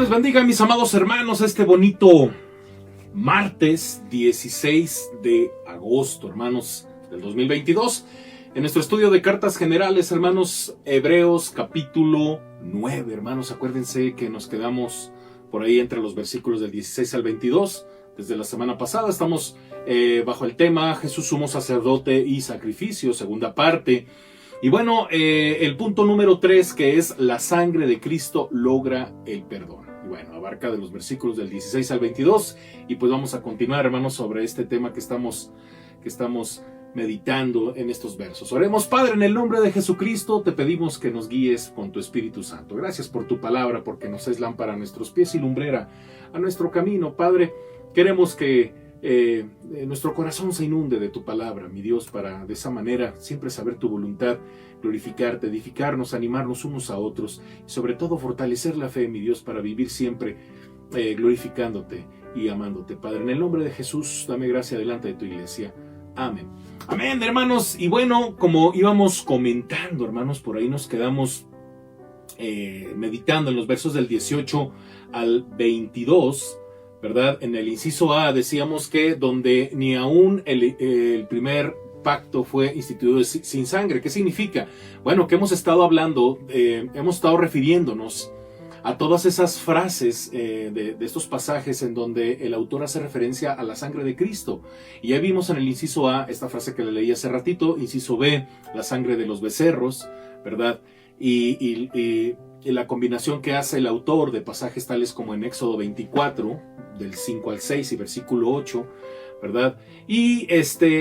les bendiga, mis amados hermanos, este bonito martes 16 de agosto, hermanos, del 2022. En nuestro estudio de cartas generales, hermanos, Hebreos capítulo 9, hermanos, acuérdense que nos quedamos por ahí entre los versículos del 16 al 22. Desde la semana pasada estamos bajo el tema Jesús sumo sacerdote y sacrificio, segunda parte. Y bueno, el punto número 3, que es la sangre de Cristo logra el perdón. Y bueno, abarca de los versículos del 16 al 22. Y pues vamos a continuar, hermanos, sobre este tema que estamos meditando en estos versos. Oremos. Padre, en el nombre de Jesucristo te pedimos que nos guíes con tu Espíritu Santo. Gracias por tu palabra, porque nos es lámpara a nuestros pies y lumbrera a nuestro camino. Padre, queremos que nuestro corazón se inunde de tu palabra, mi Dios, para de esa manera siempre saber tu voluntad, glorificarte, edificarnos, animarnos unos a otros y sobre todo fortalecer la fe, mi Dios, para vivir siempre glorificándote y amándote. Padre, en el nombre de Jesús, dame gracia delante de tu iglesia. Amén. Amén, hermanos. Y bueno, como íbamos comentando, hermanos, por ahí nos quedamos meditando en los versos del 18 al 22, ¿verdad? En el inciso A decíamos que donde ni aún el primer pacto fue instituido sin sangre. ¿Qué significa? Bueno, que hemos estado hablando, hemos estado refiriéndonos a todas esas frases de estos pasajes en donde el autor hace referencia a la sangre de Cristo. Y ya vimos en el inciso A esta frase que le leí hace ratito, inciso B, la sangre de los becerros, ¿verdad? Y la combinación que hace el autor de pasajes tales como en Éxodo 24, del 5 al 6 y versículo 8, ¿verdad? Y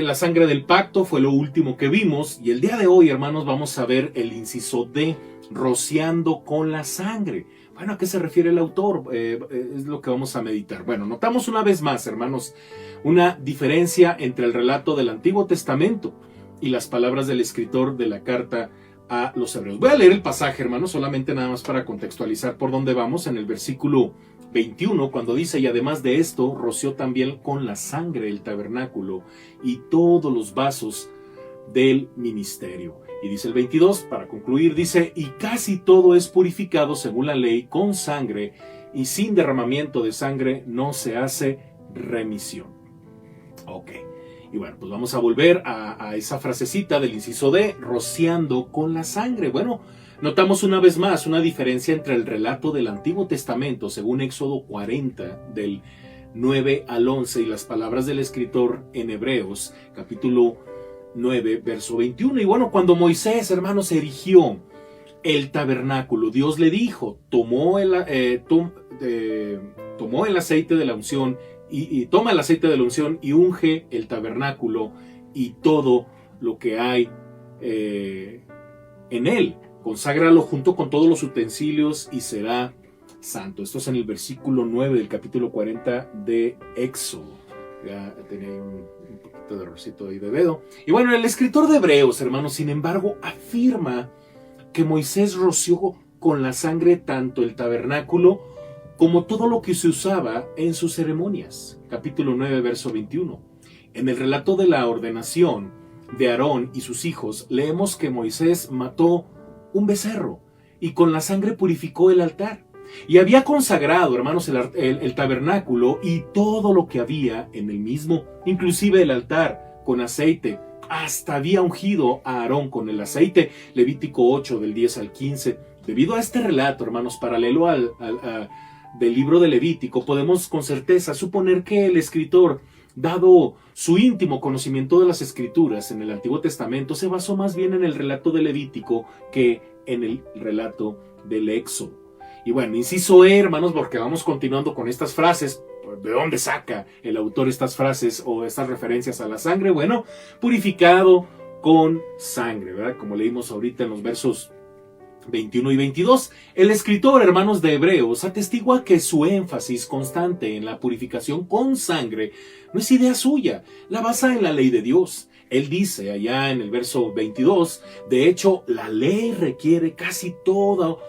la sangre del pacto fue lo último que vimos. Y el día de hoy, hermanos, vamos a ver el inciso D, rociando con la sangre. Bueno, ¿a qué se refiere el autor? Es lo que vamos a meditar. Bueno, notamos una vez más, hermanos, una diferencia entre el relato del Antiguo Testamento y las palabras del escritor de la carta a los hebreos. Voy a leer el pasaje, hermanos, solamente nada más para contextualizar por dónde vamos. En el versículo 21, cuando dice: y además de esto, roció también con la sangre el tabernáculo y todos los vasos del ministerio. Y dice el 22, para concluir, dice: y casi todo es purificado según la ley con sangre, y sin derramamiento de sangre no se hace remisión. Ok. Y bueno, pues vamos a volver a esa frasecita del inciso D, rociando con la sangre. Bueno, notamos una vez más una diferencia entre el relato del Antiguo Testamento, según Éxodo 40, del 9 al 11, y las palabras del escritor en Hebreos, capítulo 9, verso 21. Y bueno, cuando Moisés, hermanos, erigió el tabernáculo, Dios le dijo: tomó el aceite de la unción, y toma el aceite de la unción y unge el tabernáculo y todo lo que hay en él. Conságralo junto con todos los utensilios y será santo. Esto es en el versículo 9 del capítulo 40 de Éxodo. Ya tenía un poquito de errorcito ahí de dedo. Y bueno, el escritor de Hebreos, hermanos, sin embargo, afirma que Moisés roció con la sangre tanto el tabernáculo como todo lo que se usaba en sus ceremonias. Capítulo 9, verso 21. En el relato de la ordenación de Aarón y sus hijos, leemos que Moisés mató un becerro y con la sangre purificó el altar. Y había consagrado, hermanos, el tabernáculo y todo lo que había en el mismo, inclusive el altar, con aceite. Hasta había ungido a Aarón con el aceite. Levítico 8, del 10 al 15. Debido a este relato, hermanos, paralelo del libro de Levítico, podemos con certeza suponer que el escritor, dado su íntimo conocimiento de las Escrituras en el Antiguo Testamento, se basó más bien en el relato de Levítico que en el relato del Éxodo. Y bueno, inciso E, hermanos, porque vamos continuando con estas frases. ¿De dónde saca el autor estas frases o estas referencias a la sangre? Bueno, purificado con sangre, ¿verdad? Como leímos ahorita en los versos 21 y 22. El escritor, hermanos, de Hebreos atestigua que su énfasis constante en la purificación con sangre no es idea suya, la basa en la ley de Dios. Él dice allá en el verso 22, de hecho, la ley requiere que casi todo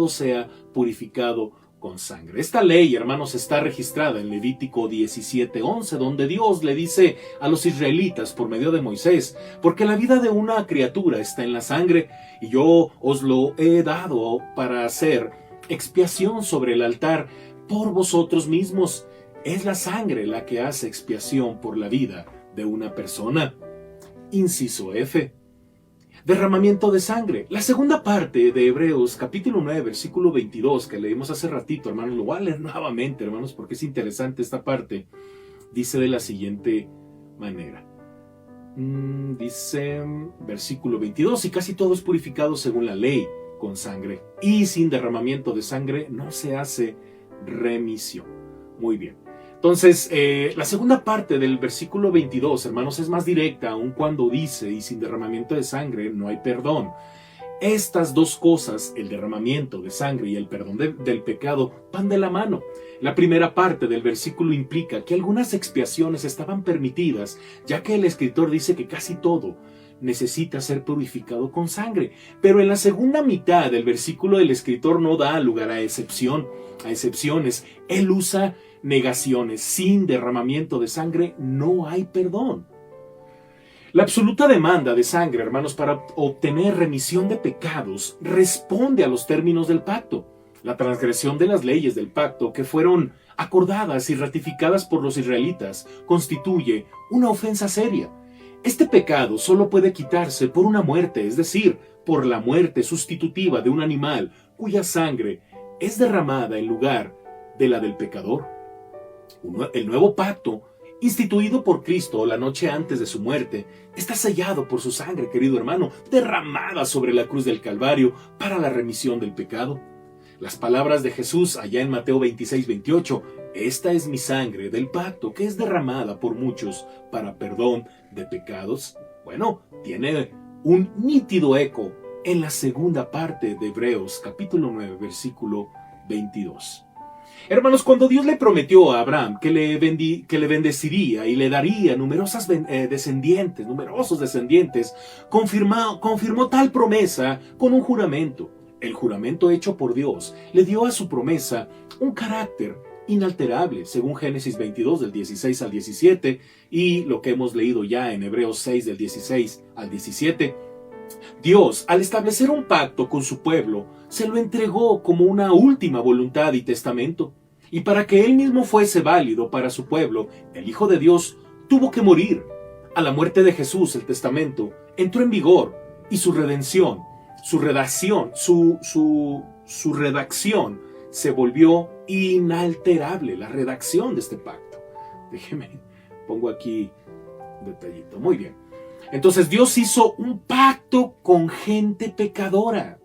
sea purificado con sangre. Esta ley, hermanos, está registrada en Levítico 17:11, donde Dios le dice a los israelitas por medio de Moisés: porque la vida de una criatura está en la sangre, y yo os lo he dado para hacer expiación sobre el altar por vosotros mismos. Es la sangre la que hace expiación por la vida de una persona. Inciso F. Derramamiento de sangre. La segunda parte de Hebreos capítulo 9, versículo 22, que leímos hace ratito, hermanos, lo voy a leer nuevamente, hermanos, porque es interesante esta parte. Dice de la siguiente manera. Dice, versículo 22, y casi todo es purificado según la ley con sangre, y sin derramamiento de sangre no se hace remisión. Muy bien. Entonces, la segunda parte del versículo 22, hermanos, es más directa, aun cuando dice, y sin derramamiento de sangre no hay perdón. Estas dos cosas, el derramamiento de sangre y el perdón del pecado, van de la mano. La primera parte del versículo implica que algunas expiaciones estaban permitidas, ya que el escritor dice que casi todo necesita ser purificado con sangre. Pero en la segunda mitad del versículo el escritor no da lugar a excepciones. Él usa negaciones. Sin derramamiento de sangre no hay perdón. La absoluta demanda de sangre, hermanos, para obtener remisión de pecados responde a los términos del pacto. La transgresión de las leyes del pacto que fueron acordadas y ratificadas por los israelitas constituye una ofensa seria. Este pecado solo puede quitarse por una muerte, es decir, por la muerte sustitutiva de un animal cuya sangre es derramada en lugar de la del pecador. El nuevo pacto, instituido por Cristo la noche antes de su muerte, está sellado por su sangre, querido hermano, derramada sobre la cruz del Calvario para la remisión del pecado. Las palabras de Jesús allá en Mateo 26-28, esta es mi sangre del pacto que es derramada por muchos para perdón de pecados. Bueno, tiene un nítido eco en la segunda parte de Hebreos capítulo 9, versículo 22. Hermanos, cuando Dios le prometió a Abraham que le bendeciría y le daría numerosos descendientes, confirmó tal promesa con un juramento. El juramento hecho por Dios le dio a su promesa un carácter inalterable, según Génesis 22 del 16 al 17 y lo que hemos leído ya en Hebreos 6 del 16 al 17. Dios, al establecer un pacto con su pueblo, se lo entregó como una última voluntad y testamento. Y para que él mismo fuese válido para su pueblo, el Hijo de Dios tuvo que morir. A la muerte de Jesús, el testamento entró en vigor y su redención, su redacción se volvió inalterable, la redacción de este pacto. Déjeme, pongo aquí un detallito. Muy bien. Entonces Dios hizo un pacto con gente pecadora.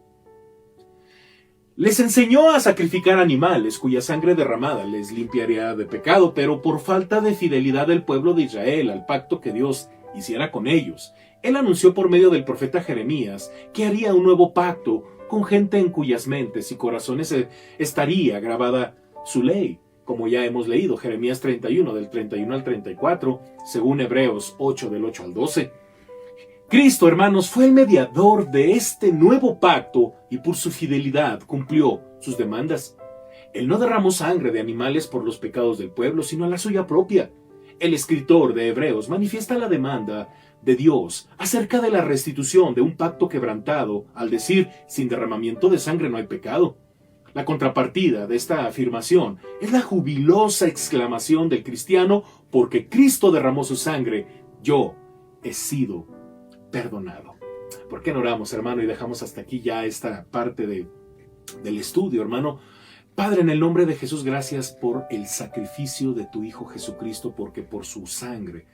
Les enseñó a sacrificar animales cuya sangre derramada les limpiaría de pecado, pero por falta de fidelidad del pueblo de Israel al pacto que Dios hiciera con ellos, Él anunció por medio del profeta Jeremías que haría un nuevo pacto con gente en cuyas mentes y corazones estaría grabada su ley, como ya hemos leído, Jeremías 31, del 31 al 34, según Hebreos 8, del 8 al 12. Cristo, hermanos, fue el mediador de este nuevo pacto y por su fidelidad cumplió sus demandas. Él no derramó sangre de animales por los pecados del pueblo, sino la suya propia. El escritor de Hebreos manifiesta la demanda de Dios acerca de la restitución de un pacto quebrantado al decir, sin derramamiento de sangre no hay pecado. La contrapartida de esta afirmación es la jubilosa exclamación del cristiano, porque Cristo derramó su sangre, yo he sido perdonado. ¿Por qué no oramos, hermano, y dejamos hasta aquí ya esta parte del estudio, hermano? Padre, en el nombre de Jesús, gracias por el sacrificio de tu Hijo Jesucristo, porque por su sangre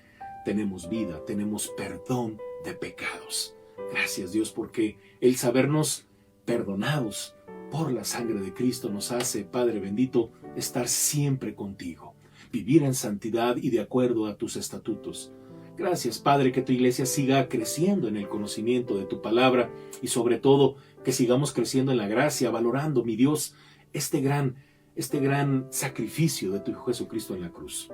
tenemos vida, tenemos perdón de pecados. Gracias, Dios, porque el sabernos perdonados por la sangre de Cristo nos hace, Padre bendito, estar siempre contigo, vivir en santidad y de acuerdo a tus estatutos. Gracias, Padre, que tu iglesia siga creciendo en el conocimiento de tu palabra y sobre todo que sigamos creciendo en la gracia, valorando, mi Dios, este gran sacrificio de tu Hijo Jesucristo en la cruz.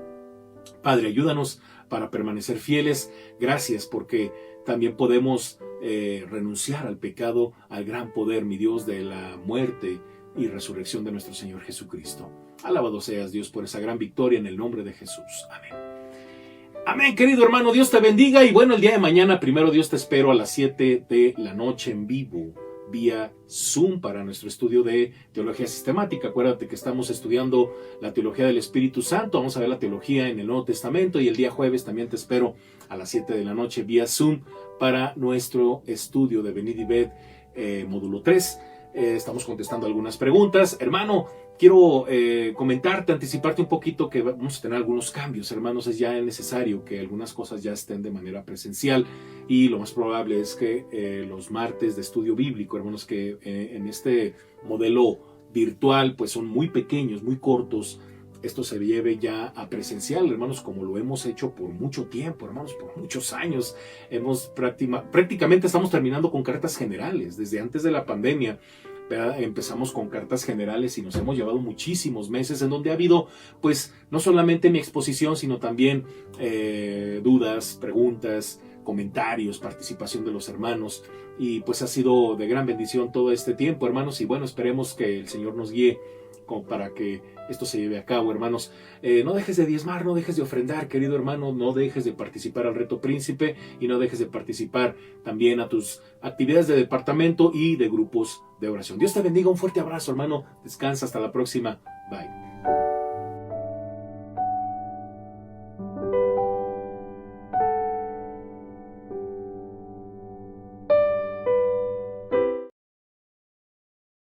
Padre, ayúdanos para permanecer fieles. Gracias porque también podemos renunciar al pecado, al gran poder, mi Dios, de la muerte y resurrección de nuestro Señor Jesucristo. Alabado seas, Dios, por esa gran victoria en el nombre de Jesús. Amén. Amén, querido hermano, Dios te bendiga y bueno, el día de mañana, primero Dios te espero a las 7 de la noche en vivo vía Zoom para nuestro estudio de teología sistemática. Acuérdate que estamos estudiando la teología del Espíritu Santo. Vamos a ver la teología en el Nuevo Testamento y el día jueves también te espero a las 7 de la noche vía Zoom para nuestro estudio de Venid y Ved módulo 3. Estamos contestando algunas preguntas. Hermano, quiero comentarte, anticiparte un poquito que vamos a tener algunos cambios, hermanos. Es ya necesario que algunas cosas ya estén de manera presencial y lo más probable es que los martes de estudio bíblico, hermanos, que en este modelo virtual pues son muy pequeños, muy cortos, esto se lleve ya a presencial, hermanos, como lo hemos hecho por mucho tiempo, hermanos, por muchos años. Prácticamente estamos terminando con cartas generales. Desde antes de la pandemia, ¿verdad? Empezamos con cartas generales y nos hemos llevado muchísimos meses en donde ha habido, pues, no solamente mi exposición, sino también dudas, preguntas, comentarios, participación de los hermanos. Y pues ha sido de gran bendición todo este tiempo, hermanos. Y bueno, esperemos que el Señor nos guíe como para que esto se lleve a cabo, hermanos. No dejes de diezmar, no dejes de ofrendar, querido hermano, no dejes de participar al Reto Príncipe y no dejes de participar también a tus actividades de departamento y de grupos de oración. Dios te bendiga, un fuerte abrazo, hermano. Descansa, hasta la próxima. Bye.